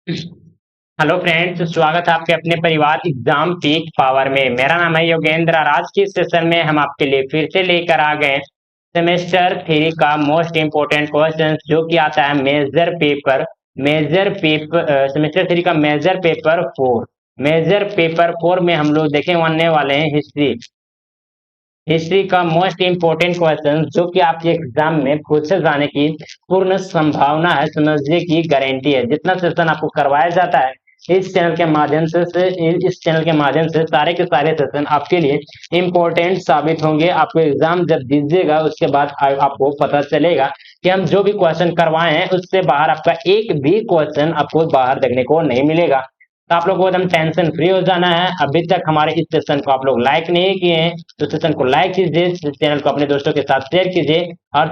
Hello friends, स्वागत है आपके अपने परिवार एग्जाम पीक पावर में। मेरा नाम है योगेंद्र और आज की सेशन में हम आपके लिए फिर से लेकर आ गए सेमेस्टर थ्री का मोस्ट इम्पोर्टेंट क्वेश्चन जो कि आता है सेमेस्टर थ्री का मेजर पेपर 4 में हम लोग देखे वाले हैं हिस्ट्री। हिस्ट्री का मोस्ट इम्पोर्टेंट क्वेश्चन जो कि आपके एग्जाम में पूछे जाने की पूर्ण संभावना है, समझने की गारंटी है। जितना सेशन आपको करवाया जाता है इस चैनल के माध्यम से सारे के सारे सेशन आपके लिए इम्पोर्टेंट साबित होंगे। आपको एग्जाम जब दीजिएगा उसके बाद आपको पता चलेगा कि हम जो भी क्वेश्चन करवाए हैं उससे बाहर आपका एक भी क्वेश्चन आपको बाहर देखने को नहीं मिलेगा। तो आप लोग को एकदम टेंशन फ्री हो जाना है। अभी तक हमारे इस सेशन को आप लोग लाइक नहीं किए हैं तो सेशन को लाइक कीजिए, चैनल को अपने दोस्तों के साथ शेयर कीजिए और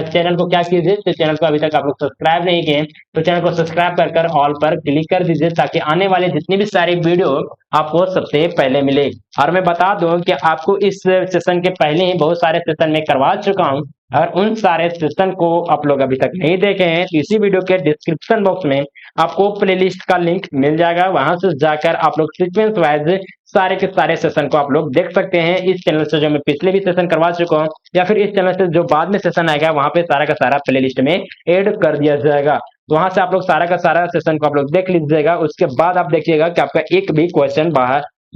चैनल को क्या कीजिए, तो चैनल को अभी तक आप लोग सब्सक्राइब नहीं किए तो चैनल को सब्सक्राइब कर ऑल पर क्लिक कर दीजिए ताकि आने वाले जितनी भी सारी वीडियो आपको सबसे पहले मिले। और मैं बता दूं कि आपको इस सेशन के पहले ही बहुत सारे सेशन में करवा चुका हूं और उन सारे सेशन को आप लोग अभी तक नहीं देखे हैं तो इसी वीडियो के डिस्क्रिप्शन बॉक्स में आपको प्लेलिस्ट का लिंक मिल जाएगा। वहां से जाकर आप लोग सीक्वेंस वाइज सारे के सारे सेशन को आप लोग देख सकते हैं। इस चैनल से जो मैं पिछले भी सेशन करवा चुका हूं या फिर इस चैनल से जो बाद में सेशन आएगा वहां पे सारा का सारा प्लेलिस्ट में ऐड कर दिया जाएगा। तो वहां से आप लोग सारा का सारा सेशन को आप लोग देख लीजिएगा। उसके बाद आप देखिएगा कि आपका एक भी क्वेश्चन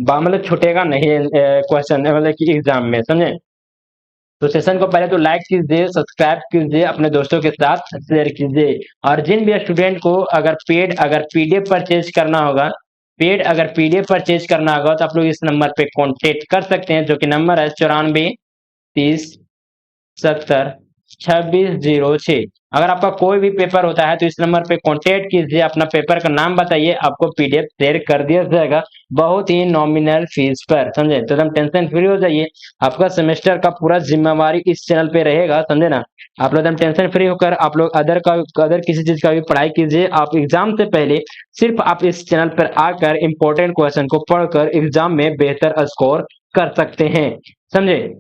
मतलब छूटेगा नहीं क्वेश्चन मतलब कि एग्जाम में, समझे। तो सेशन को पहले तो लाइक कीजिए, सब्सक्राइब कीजिए, अपने दोस्तों के साथ शेयर कीजिए। और जिन भी स्टूडेंट को अगर पीडीएफ परचेज करना होगा तो आप लोग इस नंबर पे कांटेक्ट कर सकते हैं जो कि नंबर है 94 30 70 2606। अगर आपका कोई भी पेपर होता है तो इस नंबर पे कांटेक्ट कीजिए, अपना पेपर का नाम बताइए, आपको पीडीएफ शेयर कर दिया जाएगा बहुत ही नॉमिनल फीस पर, समझे। तो एकदम टेंशन फ्री हो जाइए, आपका सेमेस्टर का पूरा जिम्मेवारी इस चैनल पे रहेगा, समझे ना। आप लोग एकदम टेंशन फ्री होकर आप लोग अदर किसी चीज का भी पढ़ाई कीजिए। आप एग्जाम से पहले सिर्फ आप इस चैनल पर आकर इंपॉर्टेंट क्वेश्चन को पढ़कर एग्जाम में बेहतर स्कोर कर सकते हैं, समझे।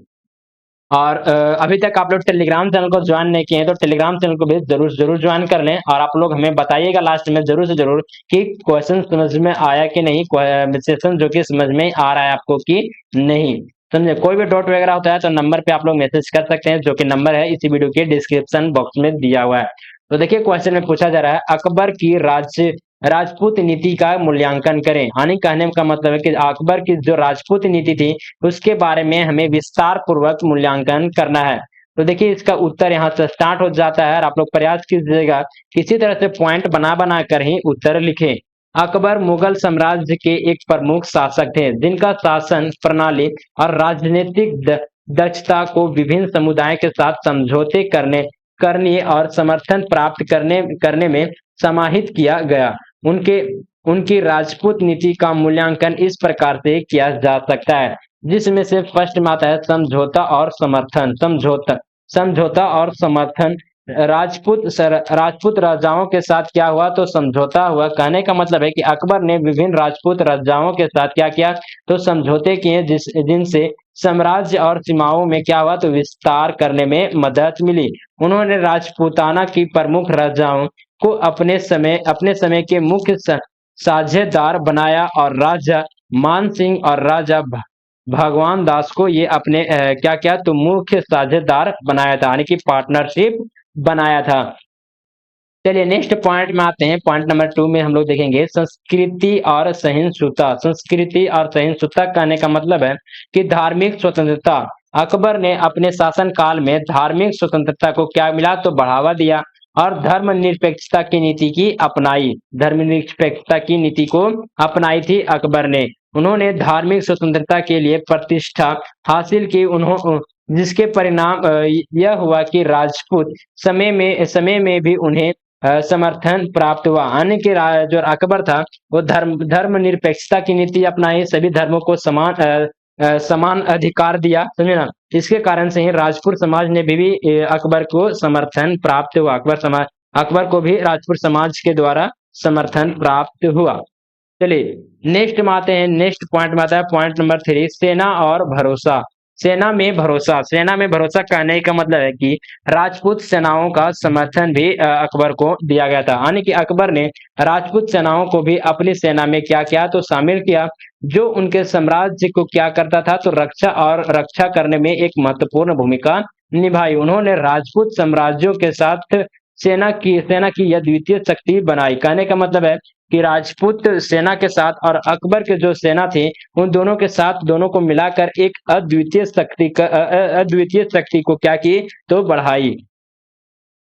और अभी तक आप लोग टेलीग्राम चैनल को ज्वाइन नहीं किए हैं तो टेलीग्राम चैनल को भी जरूर जरूर ज्वाइन कर लें। और आप लोग हमें बताइएगा लास्ट में जरूर से जरूर कि क्वेश्चन समझ में आया कि नहीं, सेशन जो कि समझ में आ रहा है आपको कि नहीं, समझे। कोई भी डाउट वगैरह होता है तो नंबर पे आप लोग मैसेज कर सकते हैं जो कि नंबर है इसी वीडियो के डिस्क्रिप्शन बॉक्स में दिया हुआ है। तो देखिए क्वेश्चन में पूछा जा रहा है अकबर की राजपूत नीति का मूल्यांकन करें। यानी कहने का मतलब है कि अकबर की जो राजपूत नीति थी उसके बारे में हमें विस्तार पूर्वक मूल्यांकन करना है। तो देखिए इसका उत्तर यहाँ से स्टार्ट हो जाता है और आप लोग प्रयास कीजिएगा किसी तरह से पॉइंट बना बना कर ही उत्तर लिखें। अकबर मुगल साम्राज्य के एक प्रमुख शासक थे जिनका शासन प्रणाली और राजनीतिक दक्षता को विभिन्न समुदायों के साथ समझौते करने और समर्थन प्राप्त करने में समाहित किया गया। उनके उनकी राजपूत नीति का मूल्यांकन इस प्रकार से किया जा सकता है जिसमें से फर्स्ट में आता है समझौता और समर्थन। राजपूत राजाओं के साथ क्या हुआ, तो समझौता हुआ। कहने का मतलब है कि अकबर ने विभिन्न राजपूत राजाओं के साथ क्या किया, तो समझौते किए जिनसे साम्राज्य और सीमाओं में क्या हुआ, तो विस्तार करने में मदद मिली। उन्होंने राजपूताना की प्रमुख राजाओं को अपने समय के मुख्य साझेदार बनाया और राजा मान सिंह और राजा भगवान दास को ये अपने क्या क्या तो मुख्य साझेदार बनाया था, यानी कि पार्टनरशिप बनाया था। चलिए नेक्स्ट पॉइंट में आते हैं। पॉइंट नंबर 2 में हम लोग देखेंगे संस्कृति और सहिष्णुता कहने का मतलब है कि धार्मिक स्वतंत्रता। अकबर ने अपने शासन काल में धार्मिक स्वतंत्रता को क्या मिला, तो बढ़ावा दिया और धर्मनिरपेक्षता की नीति को अपनाई थी अकबर ने। उन्होंने धार्मिक स्वतंत्रता के लिए प्रतिष्ठा हासिल की। जिसके परिणाम यह हुआ कि राजपूत समय में भी उन्हें समर्थन प्राप्त हुआ। यानी कि जो अकबर था वो धर्मनिरपेक्षता की नीति अपनाई, सभी धर्मों को समान अधिकार दिया, समझे ना। इसके कारण से ही राजपूत समाज ने भी अकबर को समर्थन प्राप्त हुआ। अकबर को भी राजपूत समाज के द्वारा समर्थन प्राप्त हुआ। चलिए नेक्स्ट में आते हैं। नेक्स्ट पॉइंट में आता है पॉइंट नंबर 3 सेना और भरोसा। सेना में भरोसा कहने का मतलब है कि राजपूत सेनाओं का समर्थन भी अकबर को दिया गया था, यानी कि अकबर ने राजपूत सेनाओं को भी अपनी सेना में क्या किया तो शामिल किया, जो उनके साम्राज्य को क्या करता था तो रक्षा करने में एक महत्वपूर्ण भूमिका निभाई। उन्होंने राजपूत साम्राज्यों के साथ सेना की यह द्वितीय शक्ति बनाई। कहने का मतलब है कि राजपूत सेना के साथ और अकबर के जो सेना थी उन दोनों के साथ दोनों को मिलाकर एक अद्वितीय शक्ति को क्या की तो बढ़ाई,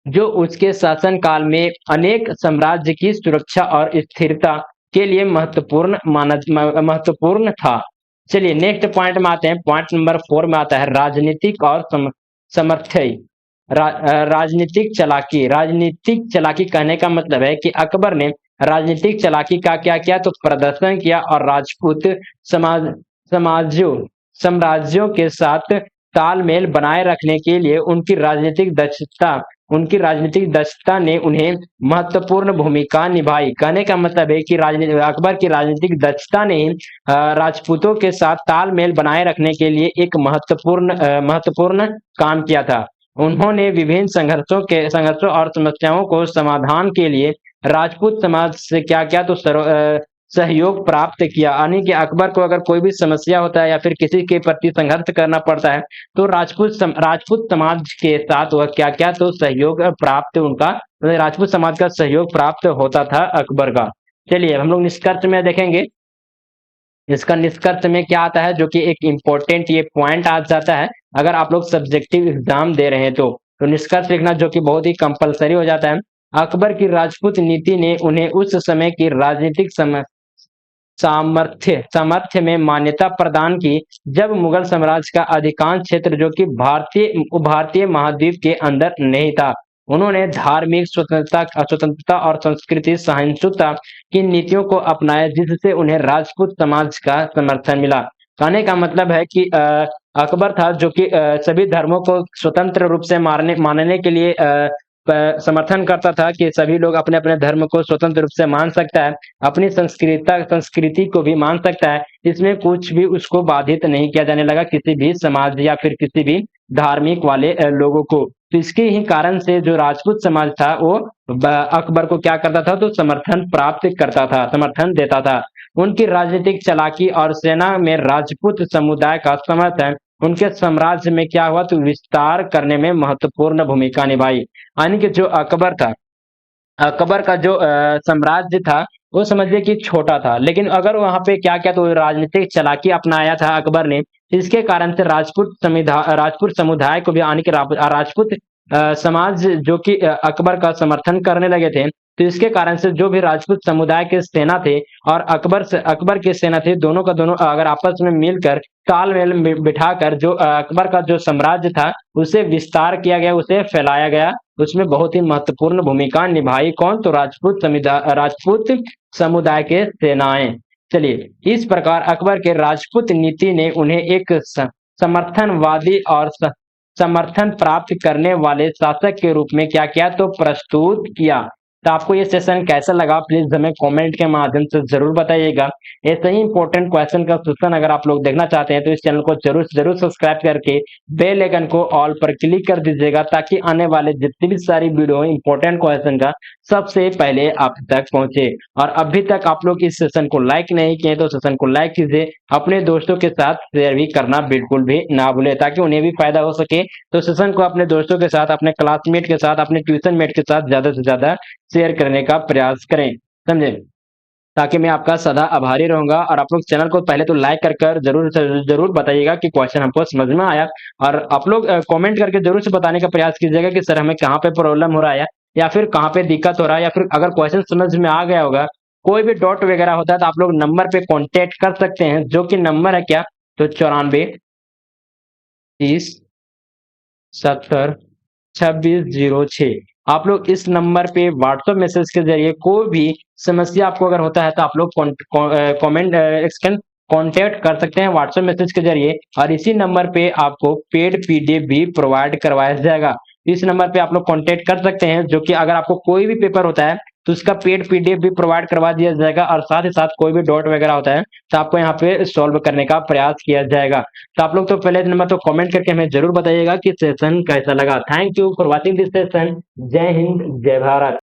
जो उसके शासन काल में अनेक साम्राज्य की सुरक्षा और स्थिरता के लिए महत्वपूर्ण था। चलिए नेक्स्ट पॉइंट में आते हैं। पॉइंट नंबर 4 में आता है राजनीतिक और समर्थ्य। राजनीतिक चलाकी कहने का मतलब है कि अकबर ने राजनीतिक चलाकी का क्या किया तो प्रदर्शन किया और राजपूत समाज समाजों साम्राज्यों के साथ तालमेल बनाए रखने के लिए उनकी राजनीतिक दक्षता ने उन्हें महत्वपूर्ण भूमिका निभाई। कहने का मतलब है कि अकबर की राजनीतिक दक्षता ने राजपूतों के साथ तालमेल बनाए रखने के लिए एक महत्वपूर्ण काम किया था। उन्होंने विभिन्न संघर्षों और समस्याओं को समाधान के लिए राजपूत समाज से क्या किया तो सहयोग प्राप्त किया, यानी कि अकबर को अगर कोई भी समस्या होता है या फिर किसी के प्रति संघर्ष करना पड़ता है तो राजपूत समाज के साथ वह क्या क्या तो सहयोग प्राप्त उनका राजपूत समाज का सहयोग प्राप्त होता था अकबर का। चलिए हम लोग निष्कर्ष में देखेंगे। इसका निष्कर्ष में क्या आता है जो कि एक इम्पोर्टेंट ये पॉइंट आ जाता है अगर आप लोग सब्जेक्टिव एग्जाम दे रहे हैं तो निष्कर्ष लिखना जो कि बहुत ही कंपलसरी हो जाता है। अकबर की राजपूत नीति ने उन्हें उस समय की राजनीतिक सामर्थ्य में मान्यता प्रदान की जब मुगल साम्राज्य का अधिकांश क्षेत्र जो कि भारतीय महाद्वीप के अंदर नहीं था। उन्होंने धार्मिक स्वतंत्रता और संस्कृति सहिष्णुता की नीतियों को अपनाया जिससे उन्हें राजपूत समाज का समर्थन मिला। कहने का मतलब है कि अकबर था जो कि सभी धर्मों को स्वतंत्र रूप से मानने के लिए समर्थन करता था कि सभी लोग अपने अपने धर्म को स्वतंत्र रूप से मान सकता है, अपनी संस्कृति को भी मान सकता है, इसमें कुछ भी उसको बाधित नहीं किया जाने लगा किसी भी समाज या फिर किसी भी धार्मिक वाले लोगों को। तो इसके ही कारण से जो राजपूत समाज था वो अकबर को क्या करता था तो समर्थन प्राप्त करता था, समर्थन देता था। उनकी राजनीतिक चालाकी और सेना में राजपूत समुदाय का समर्थन उनके साम्राज्य में क्या हुआ तो विस्तार करने में महत्वपूर्ण भूमिका निभाई। यानी कि जो अकबर का जो साम्राज्य था वो समझिए कि छोटा था, लेकिन अगर वहां पे क्या क्या तो राजनीतिक चालाकी अपनाया था अकबर ने, इसके कारण से राजपूत समुदाय को भी यानी कि राजपूत समाज जो कि अकबर का समर्थन करने लगे थे। तो इसके कारण से जो भी राजपूत समुदाय के सेना थे और अकबर के सेना थे दोनों का दोनों अगर आपस में मिलकर तालमेल बिठाकर जो अकबर का जो साम्राज्य था उसे विस्तार किया गया, उसे फैलाया गया, उसमें बहुत ही महत्वपूर्ण भूमिका निभाई कौन तो राजपूत समुदाय के सेनाएं। चलिए इस प्रकार अकबर के राजपूत नीति ने उन्हें एक समर्थनवादी और समर्थन प्राप्त करने वाले शासक के रूप में क्या किया तो प्रस्तुत किया। तो आपको ये सेशन कैसा लगा प्लीज हमें कमेंट के माध्यम से जरूर बताइएगा। ऐसे ही इंपॉर्टेंट क्वेश्चन का सेशन अगर आप लोग देखना चाहते हैं तो इस चैनल को जरूर सब्सक्राइब करके बेल आइकन को ऑल पर क्लिक कर दीजिएगा ताकि आने वाले जितनी भी सारी वीडियो इंपॉर्टेंट क्वेश्चन का सबसे पहले आप तक पहुंचे। और अभी तक आप लोग इस सेशन को लाइक नहीं किए तो सेशन को लाइक कीजिए, अपने दोस्तों के साथ शेयर भी करना बिल्कुल भी ना भूले ताकि उन्हें भी फायदा हो सके। तो सेशन को अपने दोस्तों के साथ, अपने क्लासमेट के साथ, अपने ट्यूशन मेट के साथ ज्यादा से ज्यादा शेयर करने का प्रयास करें, समझे, ताकि मैं आपका सदा आभारी रहूंगा। और आप लोग चैनल को पहले तो लाइक कर जरूर बताइएगा कि क्वेश्चन हमको समझ में आया, और आप लोग कमेंट करके जरूर से बताने का प्रयास कीजिएगा कि सर हमें कहाँ पे प्रॉब्लम हो रहा है या फिर कहाँ पे दिक्कत हो रहा है, या फिर अगर क्वेश्चन समझ में आ गया होगा, कोई भी डाउट वगैरह होता है तो आप लोग नंबर पे कॉन्टेक्ट कर सकते हैं, जो कि नंबर है क्या तो 94 30 70 2606। आप लोग इस नंबर पे व्हाट्सएप मैसेज के जरिए कोई भी समस्या आपको अगर होता है तो आप लोग कॉन्टेक्ट कर सकते हैं व्हाट्सएप मैसेज के जरिए। और इसी नंबर पे आपको पेड पीडीएफ भी प्रोवाइड करवाया जाएगा। इस नंबर पे आप लोग कॉन्टेक्ट कर सकते हैं, जो कि अगर आपको कोई भी पेपर होता है तो उसका पेड पीडीएफ भी प्रोवाइड करवा दिया जाएगा और साथ ही साथ कोई भी डाउट वगैरह होता है तो आपको यहाँ पे सॉल्व करने का प्रयास किया जाएगा। तो आप लोग तो पहले नंबर तो कमेंट करके हमें जरूर बताइएगा कि सेशन कैसा लगा। Thank you for watching this session. जय हिंद, जय भारत।